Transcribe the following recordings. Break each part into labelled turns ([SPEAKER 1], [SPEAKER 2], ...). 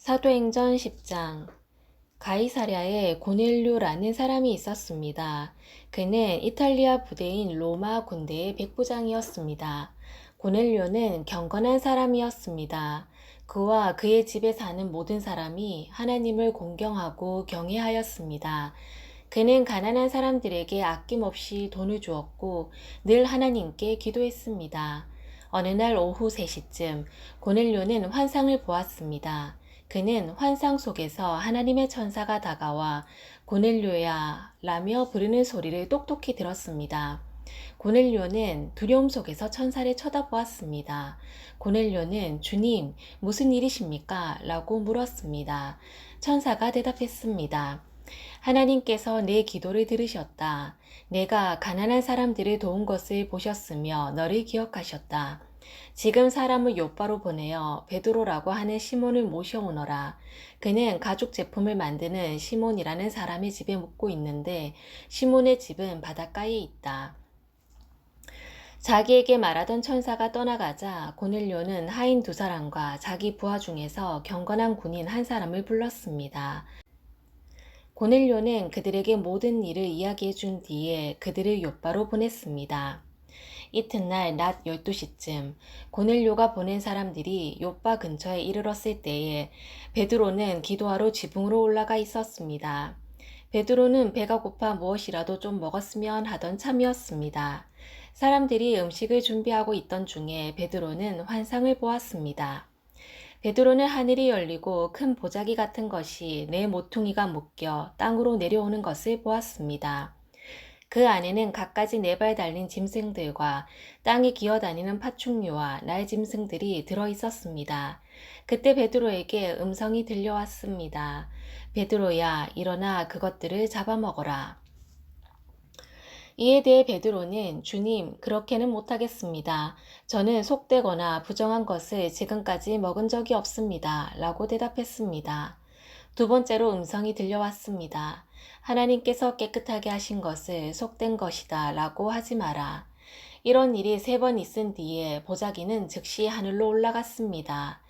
[SPEAKER 1] 사도행전 10장. 가이사랴에 고넬료라는 사람이 있었습니다. 그는 이탈리아 부대인 로마 군대의 백부장이었습니다. 고넬료는 경건한 사람이었습니다. 그와 그의 집에 사는 모든 사람이 하나님을 공경하고 경외하였습니다. 그는 가난한 사람들에게 아낌없이 돈을 주었고 늘 하나님께 기도했습니다. 어느 날 오후 3시쯤 고넬료는 환상을 보았습니다. 그는 환상 속에서 하나님의 천사가 다가와 고넬료야 라며 부르는 소리를 똑똑히 들었습니다. 고넬료는 두려움 속에서 천사를 쳐다보았습니다. 고넬료는 주님, 무슨 일이십니까? 라고 물었습니다. 천사가 대답했습니다. 하나님께서 내 기도를 들으셨다. 내가 가난한 사람들을 도운 것을 보셨으며 너를 기억하셨다. 지금 사람을 요바로 보내어 베드로라고 하는 시몬을 모셔오너라. 그는 가죽 제품을 만드는 시몬이라는 사람의 집에 묵고 있는데 시몬의 집은 바닷가에 있다. 자기에게 말하던 천사가 떠나가자 고넬료는 하인 2사람과 자기 부하 중에서 경건한 군인 1사람을 불렀습니다. 고넬료는 그들에게 모든 일을 이야기해 준 뒤에 그들을 요바로 보냈습니다. 이튿날 낮 12시쯤 고넬료가 보낸 사람들이 요바 근처에 이르렀을 때에 베드로는 기도하러 지붕으로 올라가 있었습니다. 베드로는 배가 고파 무엇이라도 좀 먹었으면 하던 참이었습니다. 사람들이 음식을 준비하고 있던 중에 베드로는 환상을 보았습니다. 베드로는 하늘이 열리고 큰 보자기 같은 것이 내 모퉁이가 묶여 땅으로 내려오는 것을 보았습니다. 그 안에는 갖가지 4발 달린 짐승들과 땅에 기어다니는 파충류와 날짐승들이 들어있었습니다. 그때 베드로에게 음성이 들려왔습니다. 베드로야, 일어나 그것들을 잡아먹어라. 이에 대해 베드로는 주님, 그렇게는 못하겠습니다. 저는 속되거나 부정한 것을 지금까지 먹은 적이 없습니다. 라고 대답했습니다. 2번째로 음성이 들려왔습니다. 하나님께서 깨끗하게 하신 것을 속된 것이다 라고 하지 마라. 이런 일이 3번 있은 뒤에 보자기는 즉시 하늘로 올라갔습니다.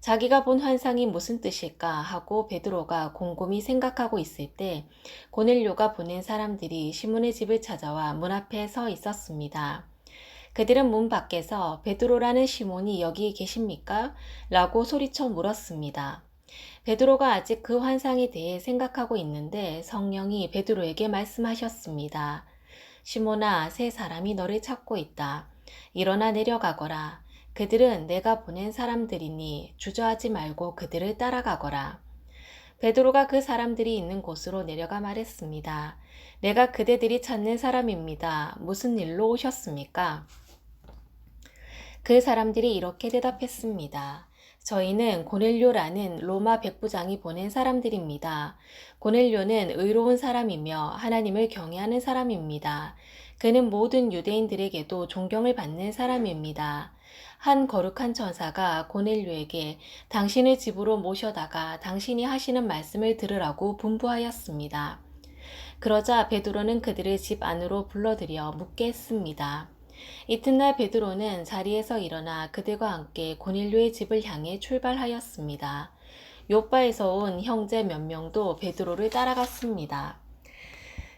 [SPEAKER 1] 자기가 본 환상이 무슨 뜻일까 하고 베드로가 곰곰이 생각하고 있을 때 고넬료가 보낸 사람들이 시몬의 집을 찾아와 문 앞에 서 있었습니다. 그들은 문 밖에서 베드로라는 시몬이 여기 계십니까? 라고 소리쳐 물었습니다. 베드로가 아직 그 환상에 대해 생각하고 있는데 성령이 베드로에게 말씀하셨습니다. 시몬아, 3사람이 너를 찾고 있다. 일어나 내려가거라. 그들은 내가 보낸 사람들이니 주저하지 말고 그들을 따라가거라. 베드로가 그 사람들이 있는 곳으로 내려가 말했습니다. 내가 그대들이 찾는 사람입니다. 무슨 일로 오셨습니까? 그 사람들이 이렇게 대답했습니다. 저희는 고넬료라는 로마 백부장이 보낸 사람들입니다. 고넬료는 의로운 사람이며 하나님을 경외하는 사람입니다. 그는 모든 유대인들에게도 존경을 받는 사람입니다. 한 거룩한 천사가 고넬료에게 당신을 집으로 모셔다가 당신이 하시는 말씀을 들으라고 분부하였습니다. 그러자 베드로는 그들을 집 안으로 불러들여 묻게 했습니다. 이튿날 베드로는 자리에서 일어나 그들과 함께 고넬료의 집을 향해 출발하였습니다. 요바에서 온 형제 몇 명도 베드로를 따라갔습니다.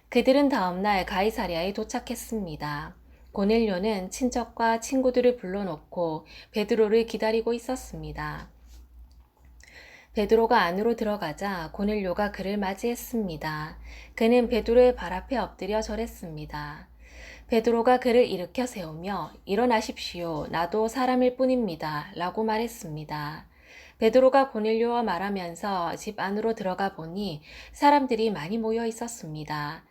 [SPEAKER 1] 그들은 다음날 가이사랴에 도착했습니다. 고넬료는 친척과 친구들을 불러놓고 베드로를 기다리고 있었습니다. 베드로가 안으로 들어가자 고넬료가 그를 맞이했습니다. 그는 베드로의 발 앞에 엎드려 절했습니다. 베드로가 그를 일으켜 세우며 일어나십시오. 나도 사람일 뿐입니다. 라고 말했습니다. 베드로가 고넬료와 말하면서 집 안으로 들어가 보니 사람들이 많이 모여 있었습니다.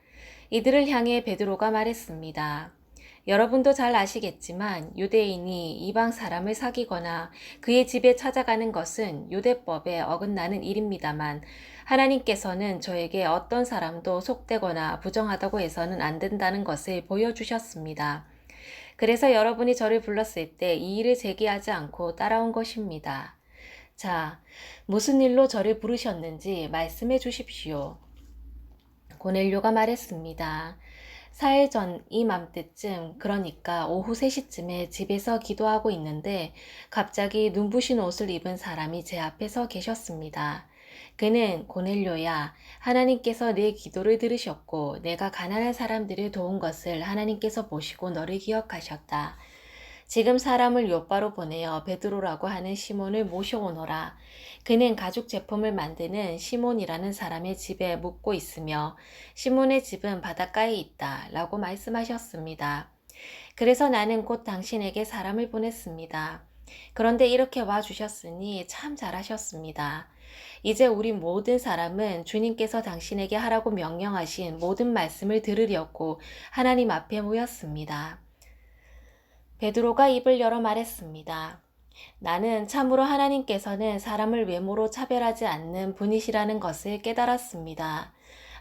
[SPEAKER 1] 이들을 향해 베드로가 말했습니다. 여러분도 잘 아시겠지만 유대인이 이방 사람을 사귀거나 그의 집에 찾아가는 것은 유대법에 어긋나는 일입니다만 하나님께서는 저에게 어떤 사람도 속되거나 부정하다고 해서는 안 된다는 것을 보여주셨습니다. 그래서 여러분이 저를 불렀을 때 이 일을 제기하지 않고 따라온 것입니다. 자, 무슨 일로 저를 부르셨는지 말씀해 주십시오. 고넬료가 말했습니다. 4일 전 이맘때쯤, 그러니까 오후 3시쯤에 집에서 기도하고 있는데 갑자기 눈부신 옷을 입은 사람이 제 앞에 서 계셨습니다. 그는 고넬료야, 하나님께서 내 기도를 들으셨고 내가 가난한 사람들을 도운 것을 하나님께서 보시고 너를 기억하셨다. 지금 사람을 요바로 보내어 베드로라고 하는 시몬을 모셔오너라. 그는 가죽 제품을 만드는 시몬이라는 사람의 집에 묵고 있으며 시몬의 집은 바닷가에 있다 라고 말씀하셨습니다. 그래서 나는 곧 당신에게 사람을 보냈습니다. 그런데 이렇게 와주셨으니 참 잘하셨습니다. 이제 우리 모든 사람은 주님께서 당신에게 하라고 명령하신 모든 말씀을 들으려고 하나님 앞에 모였습니다. 베드로가 입을 열어 말했습니다. 나는 참으로 하나님께서는 사람을 외모로 차별하지 않는 분이시라는 것을 깨달았습니다.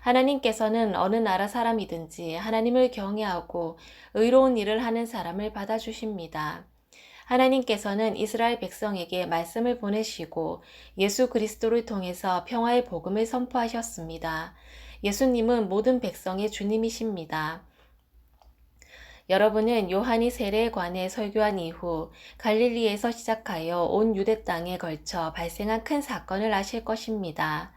[SPEAKER 1] 하나님께서는 어느 나라 사람이든지 하나님을 경외하고 의로운 일을 하는 사람을 받아주십니다. 하나님께서는 이스라엘 백성에게 말씀을 보내시고 예수 그리스도를 통해서 평화의 복음을 선포하셨습니다. 예수님은 모든 백성의 주님이십니다. 여러분은 요한이 세례에 관해 설교한 이후 갈릴리에서 시작하여 온 유대 땅에 걸쳐 발생한 큰 사건을 아실 것입니다.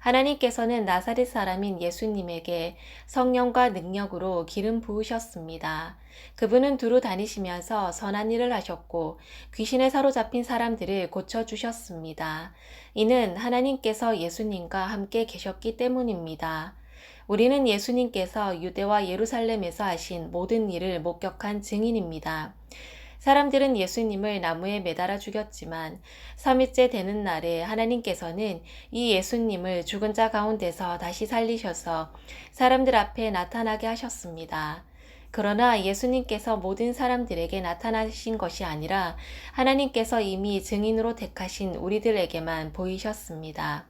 [SPEAKER 1] 하나님께서는 나사렛 사람인 예수님에게 성령과 능력으로 기름 부으셨습니다. 그분은 두루 다니시면서 선한 일을 하셨고 귀신에 사로잡힌 사람들을 고쳐주셨습니다. 이는 하나님께서 예수님과 함께 계셨기 때문입니다. 우리는 예수님께서 유대와 예루살렘에서 하신 모든 일을 목격한 증인입니다. 사람들은 예수님을 나무에 매달아 죽였지만 3일째 되는 날에 하나님께서는 이 예수님을 죽은 자 가운데서 다시 살리셔서 사람들 앞에 나타나게 하셨습니다. 그러나 예수님께서 모든 사람들에게 나타나신 것이 아니라 하나님께서 이미 증인으로 택하신 우리들에게만 보이셨습니다.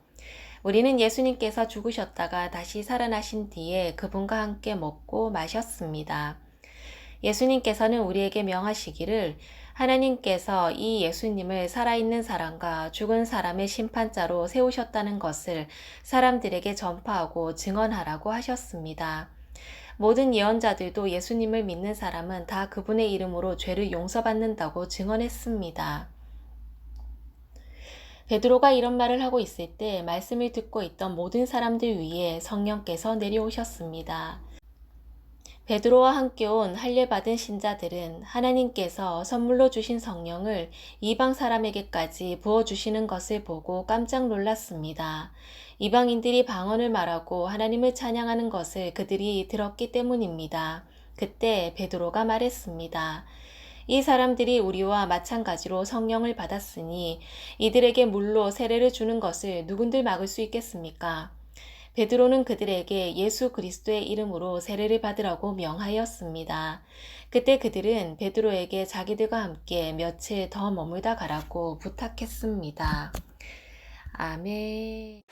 [SPEAKER 1] 우리는 예수님께서 죽으셨다가 다시 살아나신 뒤에 그분과 함께 먹고 마셨습니다. 예수님께서는 우리에게 명하시기를 하나님께서 이 예수님을 살아있는 사람과 죽은 사람의 심판자로 세우셨다는 것을 사람들에게 전파하고 증언하라고 하셨습니다. 모든 예언자들도 예수님을 믿는 사람은 다 그분의 이름으로 죄를 용서받는다고 증언했습니다. 베드로가 이런 말을 하고 있을 때 말씀을 듣고 있던 모든 사람들 위에 성령께서 내려오셨습니다. 베드로와 함께 온 할례받은 신자들은 하나님께서 선물로 주신 성령을 이방 사람에게까지 부어주시는 것을 보고 깜짝 놀랐습니다. 이방인들이 방언을 말하고 하나님을 찬양하는 것을 그들이 들었기 때문입니다. 그때 베드로가 말했습니다. 이 사람들이 우리와 마찬가지로 성령을 받았으니 이들에게 물로 세례를 주는 것을 누군들 막을 수 있겠습니까? 베드로는 그들에게 예수 그리스도의 이름으로 세례를 받으라고 명하였습니다. 그때 그들은 베드로에게 자기들과 함께 며칠 더 머물다 가라고 부탁했습니다. 아멘.